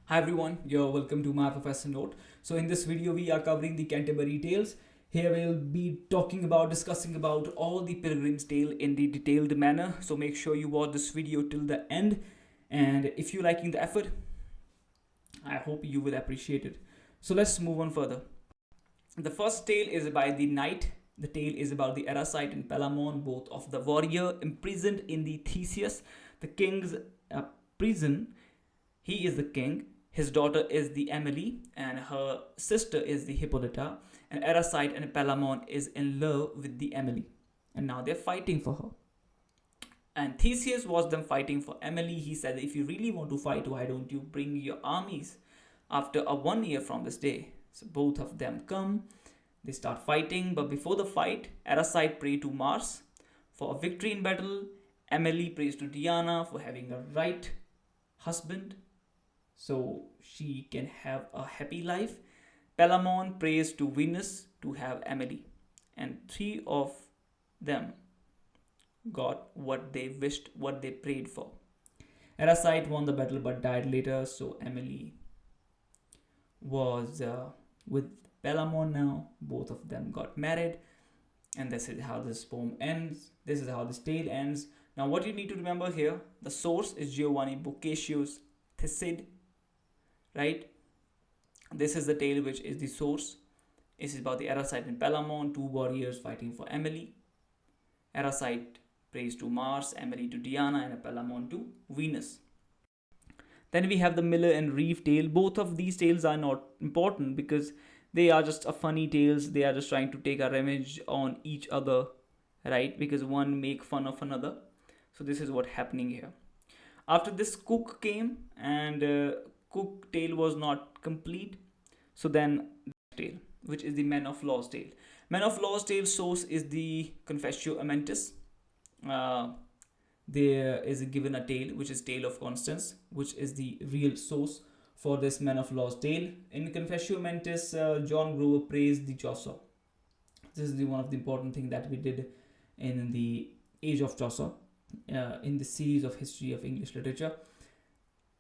Hi everyone, you're welcome to MyProfessorNote. So in this video we are covering the Canterbury tales. Here we'll be discussing about all the pilgrims tale in the detailed manner. So make sure you watch this video till the end. And if you're liking the effort, I hope you will appreciate it. So let's move on further. The first tale is by the knight. The tale is about the Erasite and Palamon, both of the warrior imprisoned in the Theseus, the king's prison. He is the king. His daughter is the Emily, and her sister is the Hippolyta. And Erasite and Palamon is in love with the Emily, and now they're fighting for her. And Theseus was them fighting for Emily. He said, "If you really want to fight, why don't you bring your armies after a 1 year from this day?" So both of them come. They start fighting, but before the fight, Erasite prays to Mars for a victory in battle. Emily prays to Diana for having a right husband, so she can have a happy life. Palamon prays to Venus to have Emily, and three of them got what they wished, what they prayed for. Erasite won the battle but died later, so Emily was with Palamon now. Both of them got married, and this is how this poem ends. This is how this tale ends. Now, what you need to remember here, the source is Giovanni Boccaccio's Thesid, right? This is the tale which is the source. This is about the Erasite and Palamon, two warriors fighting for Emily. Erasite prays to Mars, Emily to Diana, and Palamon to Venus. Then we have the Miller and Reeve tale. Both of these tales are not important because they are just a funny tales. They are just trying to take a revenge on each other, right? Because one make fun of another. So this is what happening here. After this, Cook came, and Cook tale was not complete. So then tale, which is the Man of Law's tale. Man of Law's tale source is the Confessio Amentis. There is given a tale which is Tale of Constance, which is the real source for this Man of Law's tale. In Confessio Amentis, John Grover praised the Chaucer. This is one of the important things that we did in the Age of Chaucer, in the series of history of English literature.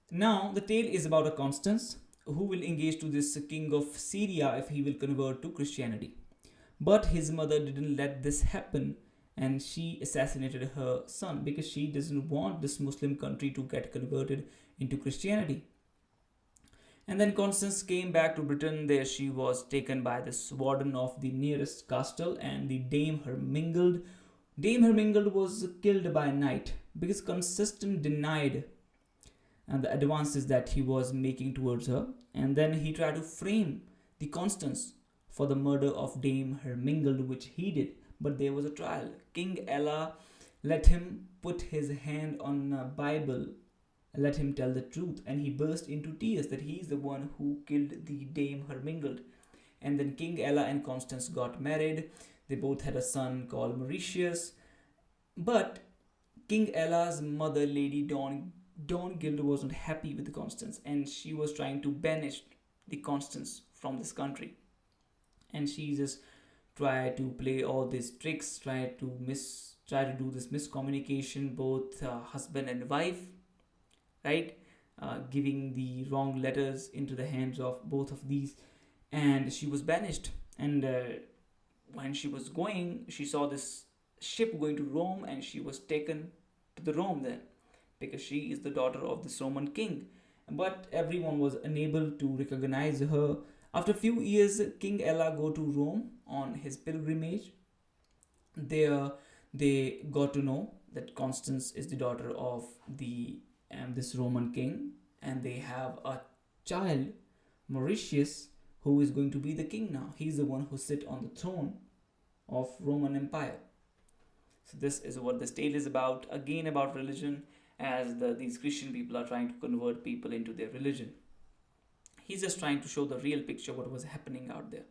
Now the tale is about a Constance who will engage to this king of Syria if he will convert to Christianity. But his mother didn't let this happen, and she assassinated her son because she doesn't want this Muslim country to get converted into Christianity. And then Constance came back to Britain. There she was taken by this warden of the nearest castle, and the Dame Hermingled. Dame Hermingled was killed by night because Constance denied the advances that he was making towards her, and then he tried to frame the Constance for the murder of Dame Hermingled, which he did. But there was a trial. King Ella let him put his hand on a Bible, let him tell the truth, and he burst into tears that he is the one who killed the Dame Hermingled. And then King Ella and Constance got married. They both had a son called Mauritius. But King Ella's mother, Lady Dawngild, was not happy with Constance, and she was trying to banish the Constance from this country. And she just tried to play all these tricks, try to do this miscommunication, both husband and wife, right? Giving the wrong letters into the hands of both of these, and she was banished. And when she was going, she saw this ship going to Rome, and she was taken to the Rome then, because she is the daughter of this Roman king. But everyone was unable to recognize her. After a few years, King Ella go to Rome on his pilgrimage. There they got to know that Constance is the daughter of the this Roman king, and they have a child, Mauritius, who is going to be the king now. He's the one who sit on the throne of Roman Empire. So this is what this tale is about. Again, about religion, as these Christian people are trying to convert people into their religion. He's just trying to show the real picture what was happening out there.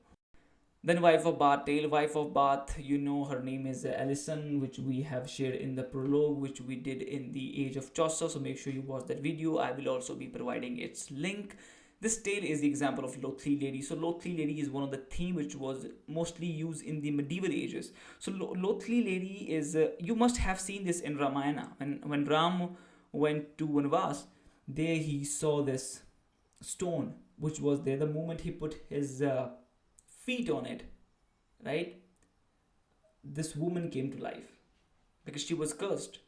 Then Wife of Bath tale. Wife of Bath, you know her name is Alison, which we have shared in the prologue, which we did in the Age of Chaucer. So make sure you watch that video. I will also be providing its link. This tale is the example of Lothly Lady. So Lothly Lady is one of the theme which was mostly used in the medieval ages. So Lothly Lady is, you must have seen this in Ramayana. When Ram went to Vanvas, there he saw this stone which was there, the moment he put his feet on it, right, this woman came to life because she was cursed.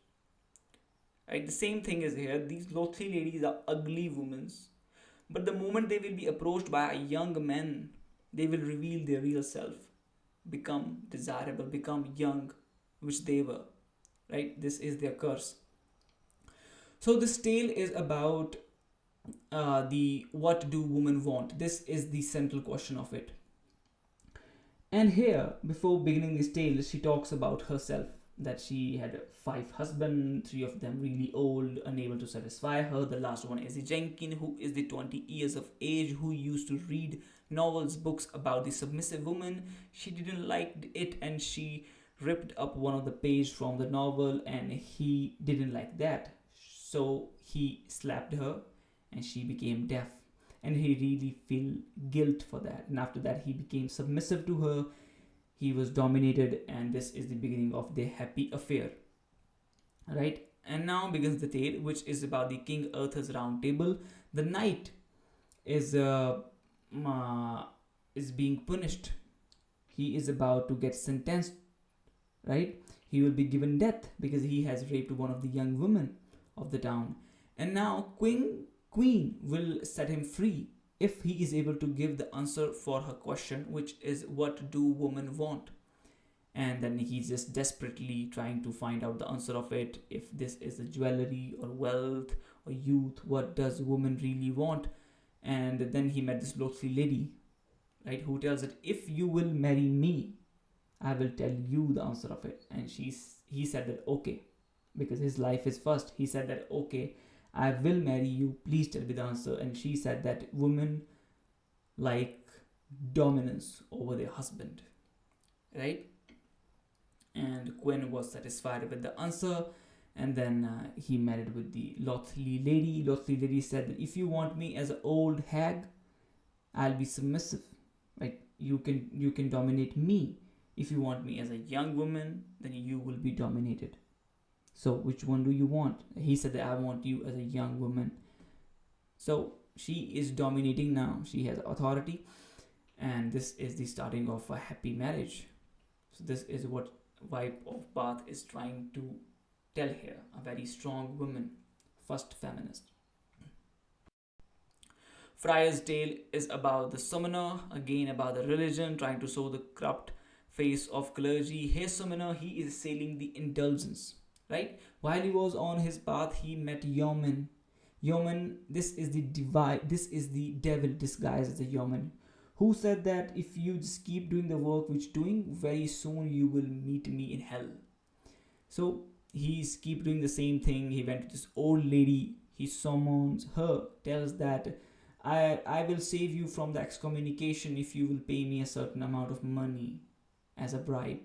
Right, the same thing is here. These lothly ladies are ugly women, but the moment they will be approached by a young man, they will reveal their real self, become desirable, become young, which they were. Right, this is their curse. So this tale is about the what do women want. This is the central question of it. And here, before beginning this tale, she talks about herself, that she had 5 husbands, 3 of them really old, unable to satisfy her. The last one is Jenkin, who is the 20 years of age, who used to read novels, books about the submissive woman. She didn't like it and she ripped up one of the pages from the novel, and he didn't like that. So he slapped her and she became deaf, and he really feel guilt for that. And after that he became submissive to her, he was dominated, and this is the beginning of their happy affair. Right, and now begins the tale, which is about the King Arthur's round table. The knight is being punished. He is about to get sentenced, right? He will be given death because he has raped one of the young women of the town. And now Queen will set him free if he is able to give the answer for her question, which is what do women want? And then he's just desperately trying to find out the answer of it. If this is a jewelry or wealth or youth, what does woman really want? And then he met this lothly lady, right, who tells that if you will marry me, I will tell you the answer of it. And he said that okay, because his life is first. He said that okay, I will marry you, please tell me the answer. And she said that women like dominance over their husband, right? And Quinn was satisfied with the answer, and then he married with the lothly lady. Lothly lady said that if you want me as an old hag, I'll be submissive, right? You can dominate me. If you want me as a young woman, then you will be dominated. So which one do you want? He said that I want you as a young woman. So she is dominating now. She has authority, and this is the starting of a happy marriage. So this is what Wife of Bath is trying to tell here. A very strong woman, first feminist. Friar's Tale is about the summoner, again about the religion, trying to show the corrupt face of clergy. His summoner, he is sailing the indulgence, right? While he was on his path, he met yeoman. Yeoman, this is the devil disguised as a yeoman, who said that if you just keep doing the work which doing, very soon you will meet me in hell. So he's keep doing the same thing. He went to this old lady, he summons her, tells that I will save you from the excommunication if you will pay me a certain amount of money as a bribe.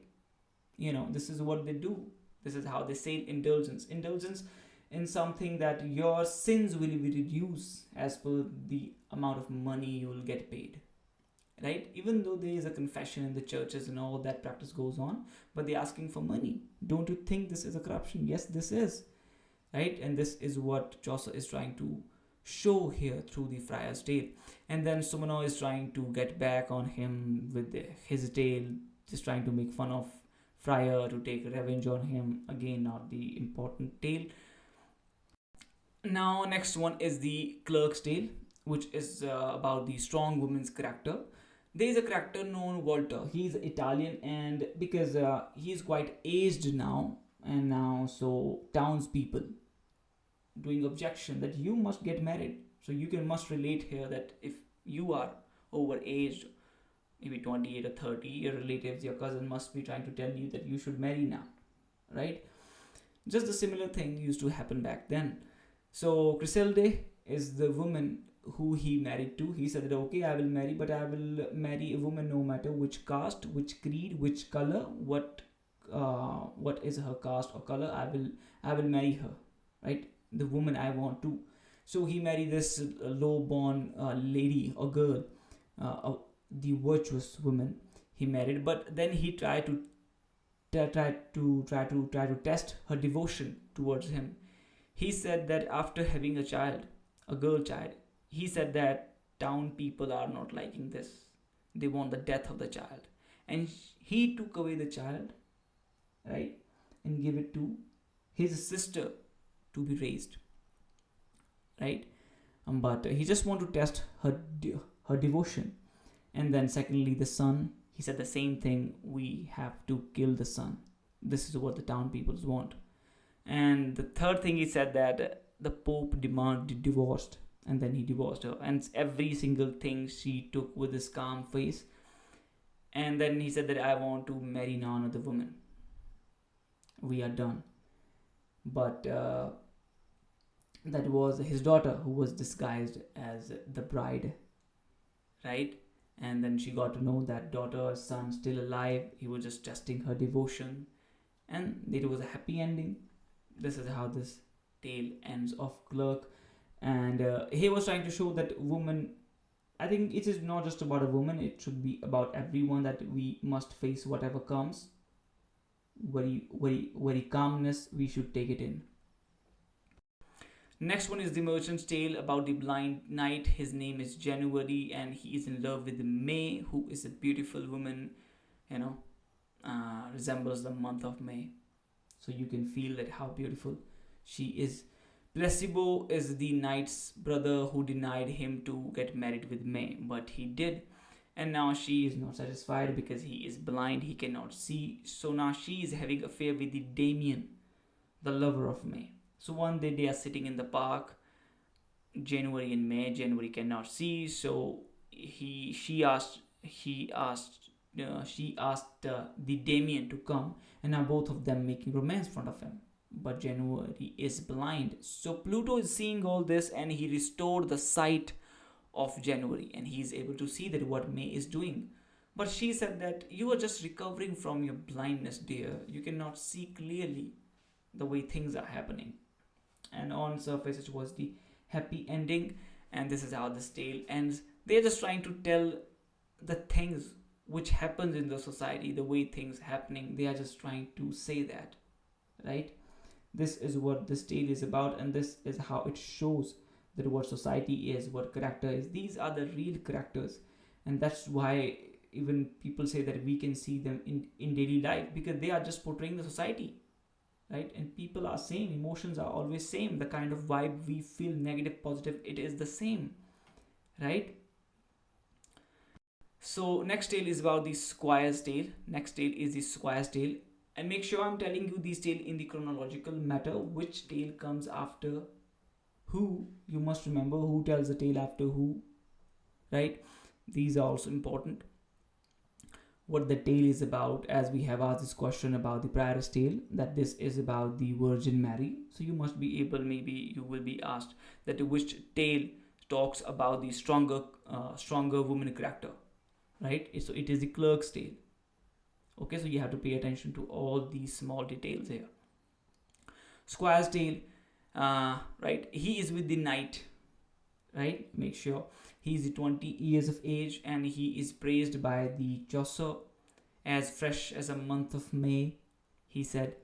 This is what they do. This is how they say indulgence. Indulgence in something that your sins will be reduced as per the amount of money you will get paid. Right? Even though there is a confession in the churches and all that practice goes on, but they're asking for money. Don't you think this is a corruption? Yes, this is. Right? And this is what Chaucer is trying to show here through the Friar's Tale. And then Summoner is trying to get back on him with his tale, just trying to make fun of Friar to take revenge on him. Again, not the important tale. Now, next one is the Clerk's Tale, which is about the strong woman's character. There is a character known Walter. He's Italian, and because he's quite aged now, and now so townspeople doing objection that you must get married. So you must relate here that if you are overaged, maybe 28 or 30, your relatives, your cousin must be trying to tell you that you should marry now, right? Just a similar thing used to happen back then. So Chryselde is the woman who he married to. He said that okay, I will marry, but I will marry a woman no matter which caste, which creed, which color, what is her caste or color. I will marry her, right? The woman I want to. So he married this low-born lady or girl, the virtuous woman he married. But then he tried to test her devotion towards him. He said that after having a child, a girl child, he said that town people are not liking this. They want the death of the child. And he took away the child, right, and gave it to his sister to be raised, right? But he just want to test her devotion. And then secondly, the son, he said the same thing. We have to kill the son. This is what the town peoples want. And the third thing, he said that the Pope demanded divorced, and then he divorced her. And every single thing she took with this calm face. And then he said that I want to marry none other woman. We are done. But that was his daughter who was disguised as the bride, right? And then she got to know that daughter's son still alive. He was just testing her devotion, and it was a happy ending. This is how this tale ends of Clerk. And he was trying to show that woman, I think it is not just about a woman, it should be about everyone, that we must face whatever comes. Very calmness, we should take it in. Next one is the Merchant's Tale about the blind knight. His name is January, and he is in love with May, who is a beautiful woman, resembles the month of May. So you can feel that how beautiful she is. Placebo is the knight's brother who denied him to get married with May, but he did. And now she is not satisfied because he is blind, he cannot see. So now she is having an affair with the Damien, the lover of May. So one day they are sitting in the park, January and May. January cannot see, so she asked the Damien to come, and now both of them making romance in front of him. But January is blind. So Pluto is seeing all this, and he restored the sight of January, and he is able to see that what May is doing. But she said that you are just recovering from your blindness, dear. You cannot see clearly the way things are happening. And on surface it was the happy ending, and this is how this tale ends. They're just trying to tell the things which happens in the society, the way things happening. They are just trying to say that, right? This is what this tale is about, and this is how it shows that what society is, what character is. These are the real characters, and that's why even people say that we can see them in daily life, because they are just portraying the society, right? And people are same, emotions are always same. The kind of vibe we feel, negative, positive, it is the same, right? So next tale is about the Squire's Tale. Next tale is the Squire's Tale, and make sure I'm telling you these tale in the chronological matter, which tale comes after who. You must remember who tells the tale after who, right? These are also important. What the tale is about, as we have asked this question about the Prior's Tale, that this is about the Virgin Mary. So you must be able, maybe you will be asked that which tale talks about the stronger woman character, right? So it is the Clerk's Tale. Okay, so you have to pay attention to all these small details here. Squire's Tale, right? He is with the knight, right? Make sure he is 20 years of age, and he is praised by the Chaucer as fresh as a month of May, he said.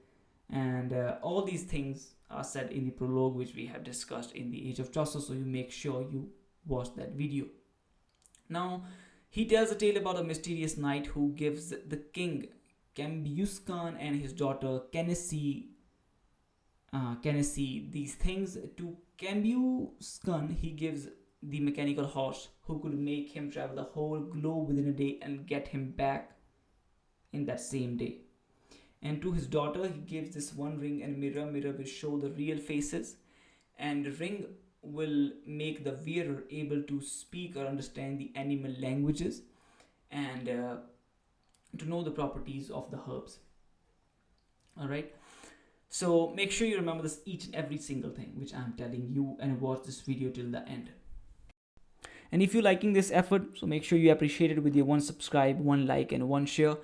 And all these things are said in the prologue, which we have discussed in the Age of Chaucer. So you make sure you watch that video. Now, he tells a tale about a mysterious knight who gives the king Cambuscan and his daughter Canesi these things. To Cambuscan, he gives the mechanical horse who could make him travel the whole globe within a day and get him back in that same day. And to his daughter, he gives this one ring and mirror. Mirror will show the real faces, and the ring will make the wearer able to speak or understand the animal languages, and to know the properties of the herbs. Alright, so make sure you remember this, each and every single thing which I'm telling you, and watch this video till the end. And if you're liking this effort, so make sure you appreciate it with your one subscribe, one like, and one share,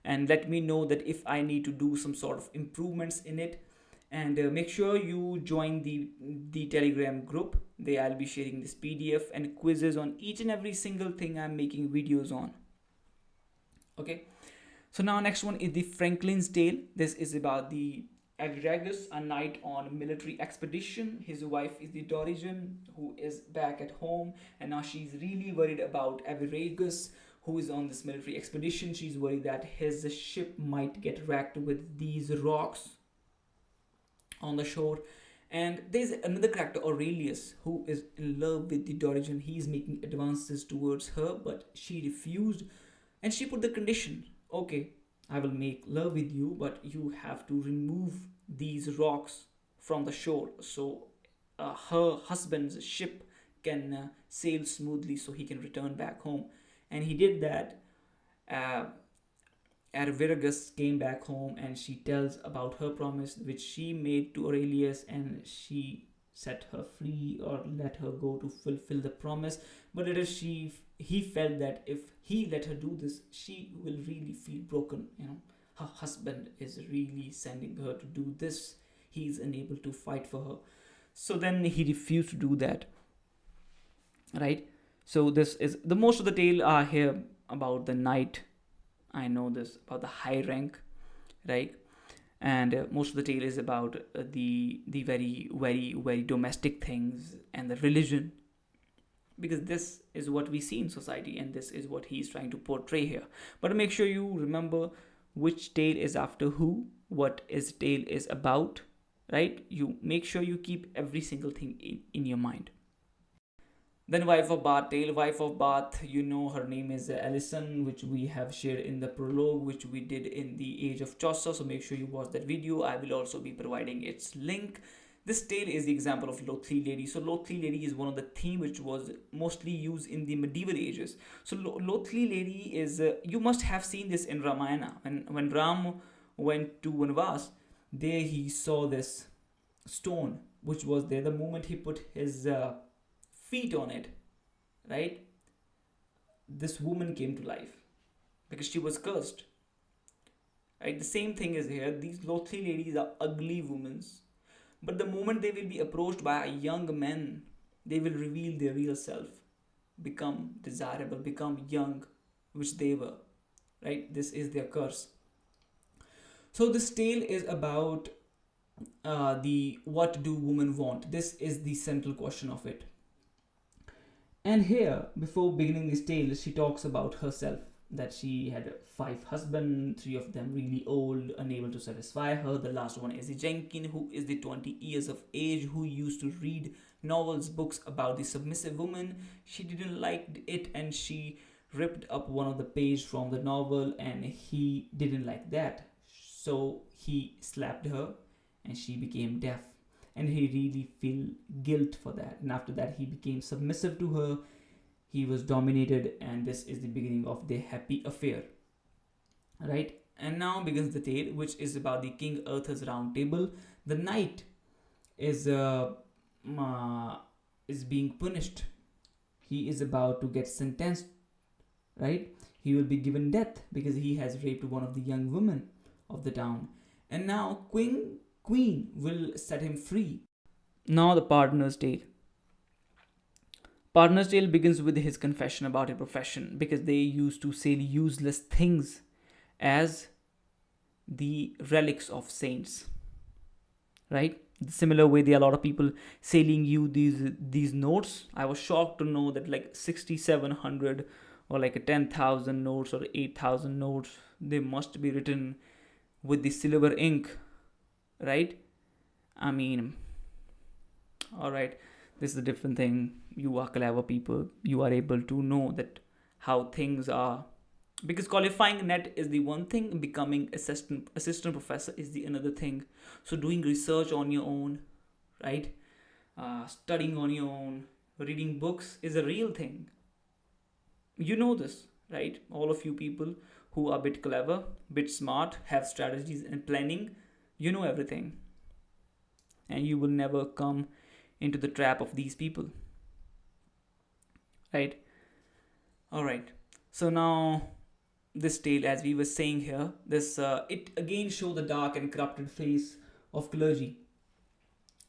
and let me know that if I need to do some sort of improvements in it. And make sure you join the Telegram group. There I'll be sharing this PDF and quizzes on each and every single thing I'm making videos on. Okay, so now next one is the Franklin's Tale. This is about the Agragus, a knight on military expedition. His wife is the Dorigen, who is back at home, and now she's really worried about Agragus, who is on this military expedition. She's worried that his ship might get wrecked with these rocks on the shore. And there's another character, Aurelius, who is in love with the Dorigen. He's making advances towards her, but she refused, and she put the condition, okay, I will make love with you, but you have to remove these rocks from the shore so her husband's ship can sail smoothly so he can return back home. And he did that. Uh, Arviragus came back home and she tells about her promise which she made to Aurelius, and she set her free or let her go to fulfill the promise. But he felt that if he let her do this, she will really feel broken. Her husband is really sending her to do this. He is unable to fight for her. So then he refused to do that. Right? So this is the most of the tale are here about the knight. I know this about the high rank, right? And most of the tale is about the very very very domestic things and the religion, because this is what we see in society and this is what he's trying to portray here. But make sure you remember which tale is after who, what is tale is about, right? You make sure you keep every single thing in your mind. Then Wife of Bath tale. Wife of Bath, her name is Alison, which we have shared in the prologue, which we did in the Age of Chaucer. So make sure you watch that video. I will also be providing its link. This tale is the example of Lothly Lady. So Lothly Lady is one of the theme which was mostly used in the medieval ages. So Lothly Lady is, you must have seen this in Ramayana. When Ram went to Vanvas, there he saw this stone which was there. The moment he put his feet on it, right, this woman came to life because she was cursed. Right, the same thing is here. These Lothly ladies are ugly women, but the moment they will be approached by a young man, they will reveal their real self, become desirable, become young, which they were. Right, this is their curse. So this tale is about the what do women want. This is the central question of it. And here, before beginning this tale, she talks about herself, that she had 5 husbands, 3 of them really old, unable to satisfy her. The last one is the Jenkin, who is the 20 years of age, who used to read novels, books about the submissive woman. She didn't like it and she ripped up one of the pages from the novel, and he didn't like that. So he slapped her and she became deaf. And he really feel guilt for that. And after that, he became submissive to her. He was dominated, and this is the beginning of their happy affair. Right? And now begins the tale, which is about the King Arthur's Round Table. The knight is being punished. He is about to get sentenced. Right? He will be given death because he has raped one of the young women of the town. And now Queen will set him free. Now the Partner's Tale. Partner's Tale begins with his confession about his profession, because they used to sell useless things as the relics of saints. Right? In similar way, there are a lot of people selling you these notes. I was shocked to know that like 6,700 or like a 10,000 notes or 8,000 notes, they must be written with the silver ink. Right? I mean, all right, this is a different thing. You are clever people. You are able to know that how things are. Because qualifying net is the one thing, becoming assistant professor is the another thing. So doing research on your own, right? Studying on your own, reading books is a real thing. You know this, right? All of you people who are a bit clever, bit smart, have strategies and planning, you know everything. And you will never come into the trap of these people. Right? Alright. So now this tale, as we were saying here, this it again shows the dark and corrupted face of clergy.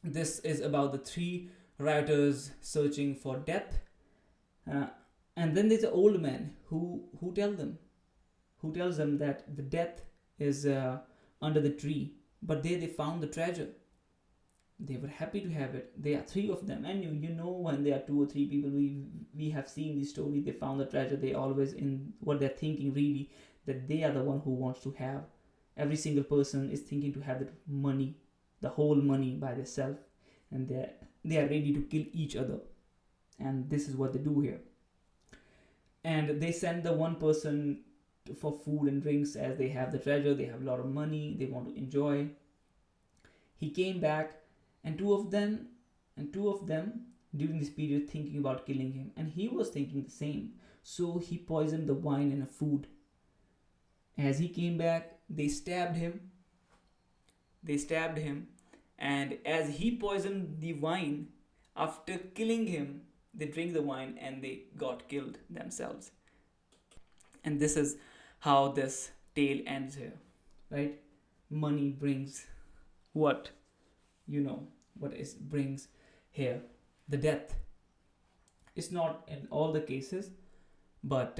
This is about the 3 rioters searching for death. And then there's an old man who tells them that the death is under the tree. But they found the treasure. They were happy to have it. There are three of them, and you know when there are two or three people, we have seen this story. They found the treasure. They always in what they're thinking really that they are the one who wants to have. Every single person is thinking to have the money, the whole money by themselves, and they are ready to kill each other. And this is what they do here. And they send the one person for food and drinks as they have the treasure. They have a lot of money. They want to enjoy. He came back, and two of them during this period thinking about killing him, and he was thinking the same. So he poisoned the wine and the food. As he came back, they stabbed him. And as he poisoned the wine, after killing him, they drink the wine and they got killed themselves. And this is how this tale ends here, right? Money brings what? You know what is brings here? The death. It's not in all the cases, but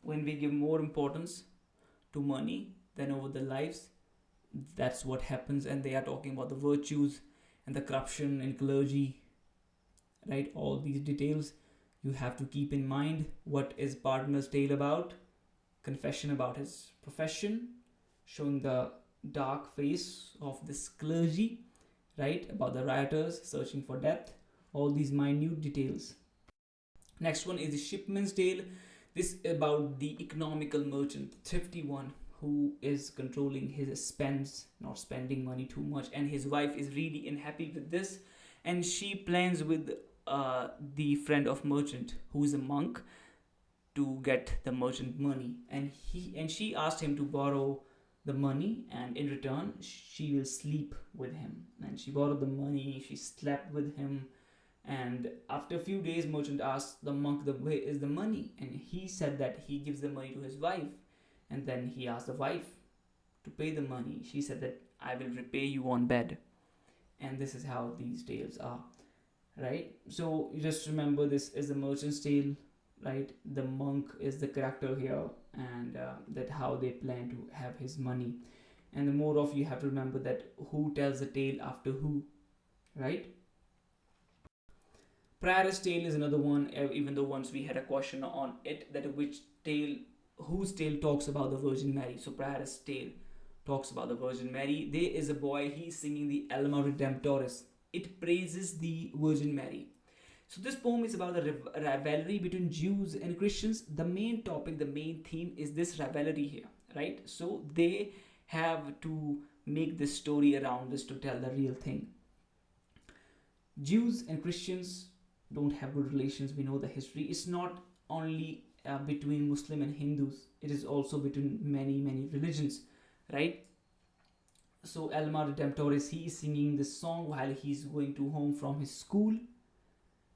when we give more importance to money than over the lives, that's what happens. And they are talking about the virtues and the corruption in clergy, right? All these details you have to keep in mind. What is Pardoner's tale about? Confession about his profession, showing the dark face of this clergy, right? About the rioters searching for death, all these minute details. Next one is the Shipments tale. This is about the economical merchant, thrifty one, who is controlling his spends, not spending money too much, and his wife is really unhappy with this, and she plans with the friend of merchant, who is a monk, to get the merchant money, and she asked him to borrow the money, and in return she will sleep with him. And she borrowed the money, she slept with him, and after a few days merchant asked the monk, where is the money? And he said that he gives the money to his wife. And then he asked the wife to pay the money. She said that I will repay you on bed. And this is how these tales are, right? So you just remember, this is the merchant's tale, right? The monk is the character here, and that how they plan to have his money. And the more of, you have to remember that who tells the tale after who, right? Friar's tale is another one, even though once we had a question on it, that whose tale talks about the Virgin Mary. So Friar's tale talks about the Virgin Mary. There is a boy, he's singing the Alma Redemptoris. It praises the Virgin Mary. So this poem is about the rivalry between Jews and Christians. The main topic, the main theme is this rivalry here, right? So they have to make this story around this to tell the real thing. Jews and Christians don't have good relations. We know the history. It's not only between Muslim and Hindus. It is also between many religions, right? So Alma Redemptoris, he is singing this song while he's going to home from his school.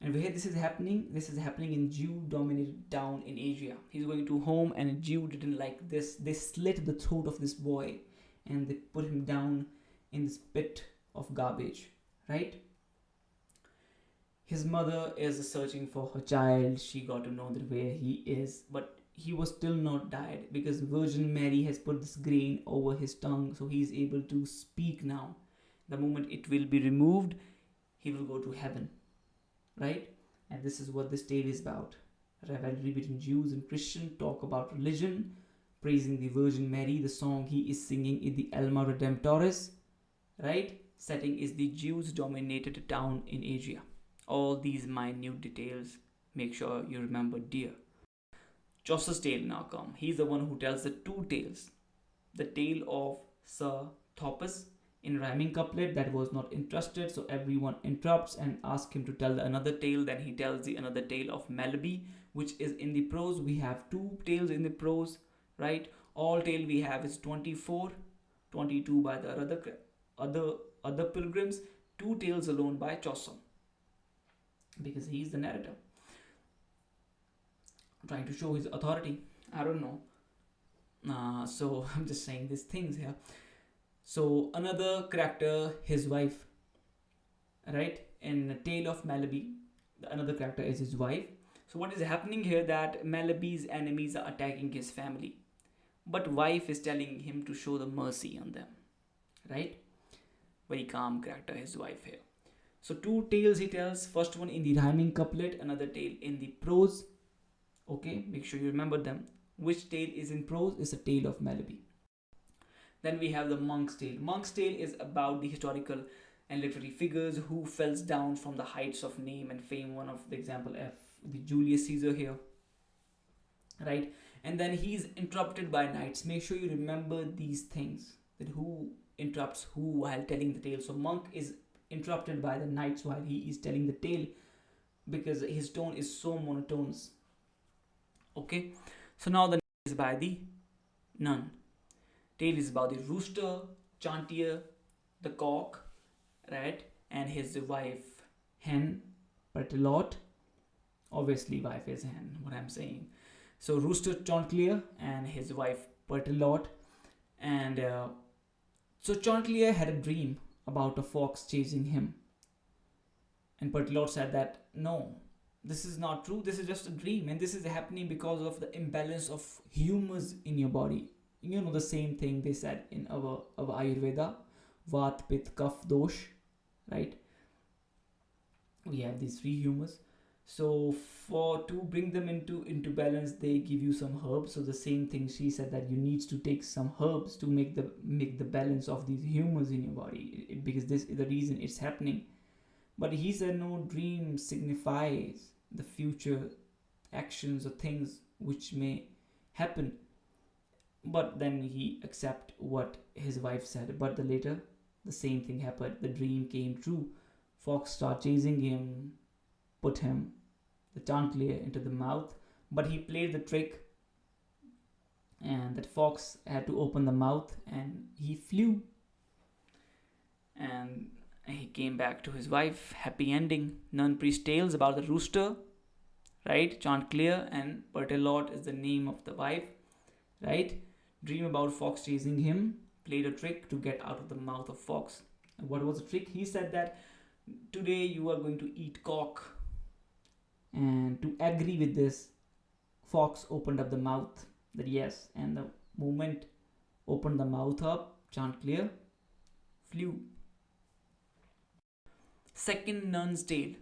And where this is happening in Jew-dominated town in Asia. He's going to home, and a Jew didn't like this. They slit the throat of this boy, and they put him down in this pit of garbage, right? His mother is searching for her child. She got to know that where he is, but he was still not died, because Virgin Mary has put this grain over his tongue, so he is able to speak now. The moment it will be removed, he will go to heaven, right? And this is what this tale is about. Rivalry between Jews and Christians, talk about religion, praising the Virgin Mary. The song he is singing is the Alma Redemptoris, right? Setting is the Jews dominated town in Asia. All these minute details, make sure you remember, dear. Chaucer's tale now come. He's the one who tells the two tales. The tale of Sir Thopas in rhyming couplet that was not interested, so everyone interrupts and asks him to tell another tale. Then he tells the another tale of Melby, which is in the prose. We have two tales in the prose, right? All tale we have is 24, 22 by the other pilgrims, two tales alone by Chaucer, because he is the narrator, trying to show his authority. I don't know. So I'm just saying these things here. So another character, his wife, right? In the tale of Melby, another character is his wife. So what is happening here, that Melby's enemies are attacking his family, but wife is telling him to show the mercy on them, right? Very calm character, his wife here. So two tales he tells, first one in the rhyming couplet, another tale in the prose. Okay, make sure you remember them. Which tale is in prose is a tale of Melody. Then we have the Monk's Tale. Monk's Tale is about the historical and literary figures who fell down from the heights of name and fame. One of the example of the Julius Caesar here, right? And then he's interrupted by knights. Make sure you remember these things, that who interrupts who while telling the tale. So Monk is interrupted by the knights while he is telling the tale because his tone is so monotonous. Okay, so now the is by the nun. Tale is about the Rooster Chanter, the cock, right, and his wife hen, Pertelot. Obviously, wife is hen. What I'm saying. So Rooster Chanter and his wife Pertelot, and so Chanter had a dream about a fox chasing him, and Pertelot said that no, this is not true. This is just a dream, and this is happening because of the imbalance of humors in your body. You know the same thing they said in our Ayurveda, Vat, Pitta, Kapha, Dosh, right? We have these three humors. So for to bring them into balance, they give you some herbs. So the same thing she said, that you need to take some herbs to make the balance of these humors in your body, because this is the reason it's happening. But he said no, dream signifies the future actions or things which may happen. But then he accept what his wife said. But later, the same thing happened. The dream came true. Fox started chasing him, put him, the Chanter, into the mouth. But he played the trick, and that fox had to open the mouth, and he flew. And he came back to his wife. Happy ending. Nun priest tales about the rooster, right? Chanter, and Pertelot is the name of the wife, right? Dream about fox chasing him, played a trick to get out of the mouth of fox. And what was the trick? He said that today you are going to eat cock. And to agree with this, fox opened up the mouth, that yes, and the moment opened the mouth up, Chanter flew. Second Nun's Tale.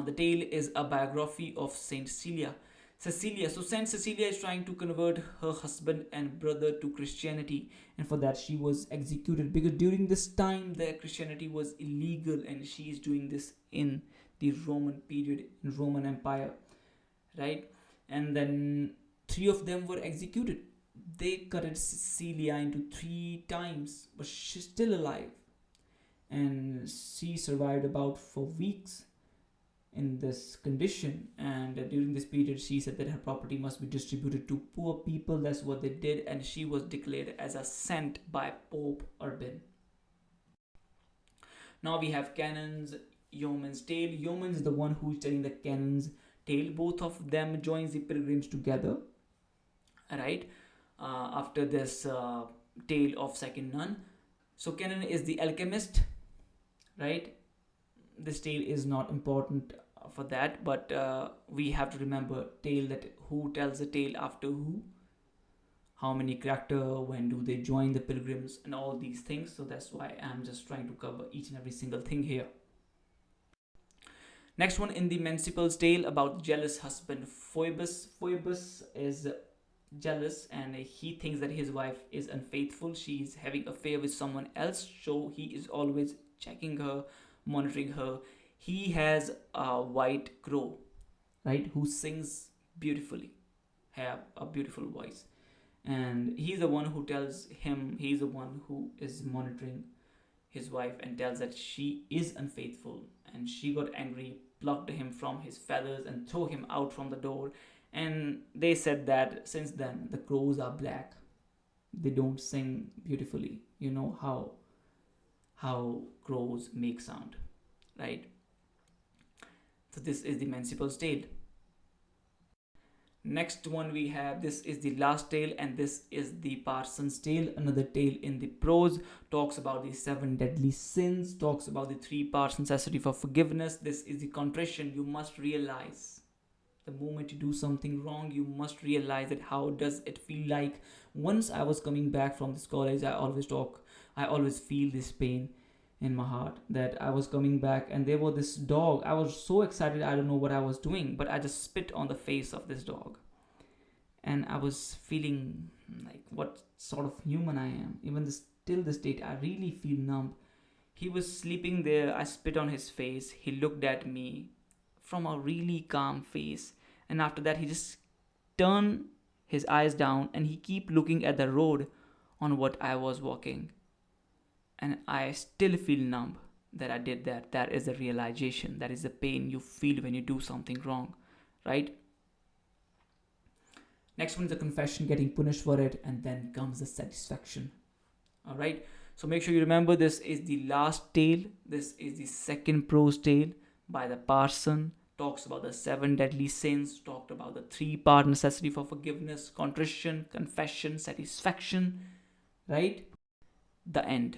The tale is a biography of Saint Cecilia. So Saint Cecilia is trying to convert her husband and brother to Christianity, and for that she was executed, because during this time the Christianity was illegal, and she is doing this in the Roman period, in Roman Empire, right? And then 3 of them were executed. They cut Cecilia into 3 times, but she's still alive, and she survived about for weeks in this condition. And during this period she said that her property must be distributed to poor people. That's what they did, and she was declared as a saint by Pope Urban. Now we have Canon's Yeoman's Tale. Yeoman is the one who is telling the Canon's tale. Both of them joins the pilgrims together, right, after this tale of second nun. So Canon is the alchemist, right? This tale is not important for that, but we have to remember tale, that who tells the tale after who, how many character, when do they join the pilgrims, and all these things. So that's why I'm just trying to cover each and every single thing here. Next one in the Menstrual Tale, about jealous husband Phoebus. Phoebus is jealous, and he thinks that his wife is unfaithful. She is having affair with someone else, so he is always checking her, monitoring her. He has a white crow, right, who sings beautifully, have a beautiful voice, and he's the one who tells him, he's the one who is monitoring his wife, and tells that she is unfaithful. And she got angry, plucked him from his feathers and threw him out from the door. And they said that since then the crows are black, they don't sing beautifully. You know how crows make sound, right? So this is the Menstrual Tale. Next one we have, this is the last tale, and this is the Parsons Tale, another tale in the prose. Talks about the 7 deadly sins, talks about the 3 parts necessary for forgiveness. This is the contrition. You must realize The moment you do something wrong, you must realize it. How does it feel like? Once I was coming back from this college, I always feel this pain in my heart that I was coming back and there was this dog. I was so excited, I don't know what I was doing, but I just spit on the face of this dog. And I was feeling like what sort of human I am. Even this till this date, I really feel numb. He was sleeping there, I spit on his face. He looked at me from a really calm face. And after that, he just turned his eyes down and he keep looking at the road on what I was walking. And I still feel numb that I did that. That is the realization. That is the pain you feel when you do something wrong, right? Next one is the confession, getting punished for it, and then comes the satisfaction. All right. So make sure you remember this is the last tale. This is the second prose tale by the parson. Talks about the 7 deadly sins. Talked about the 3-part necessity for forgiveness, contrition, confession, satisfaction. Right. The end.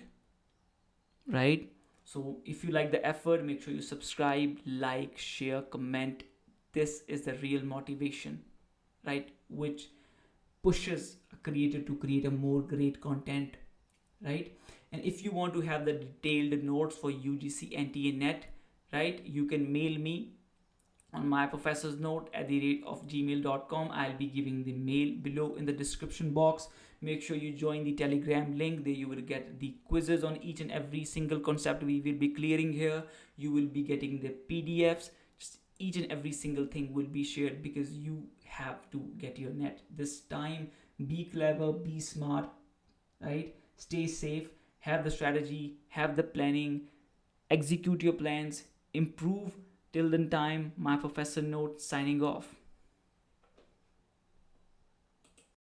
Right. So if you like the effort, make sure you subscribe, like, share, comment. This is the real motivation, right, which pushes a creator to create a more great content, right? And if you want to have the detailed notes for UGC NTA net, right, you can mail me on myprofessorsnote@gmail.com. I'll be giving the mail below in the description box. Make sure you join the Telegram link. There you will get the quizzes on each and every single concept we will be clearing here. You will be getting the PDFs. Just each and every single thing will be shared because you have to get your net this time. Be clever, be smart, right? Stay safe, have the strategy, have the planning, execute your plans, improve. Till then time, my professor note signing off.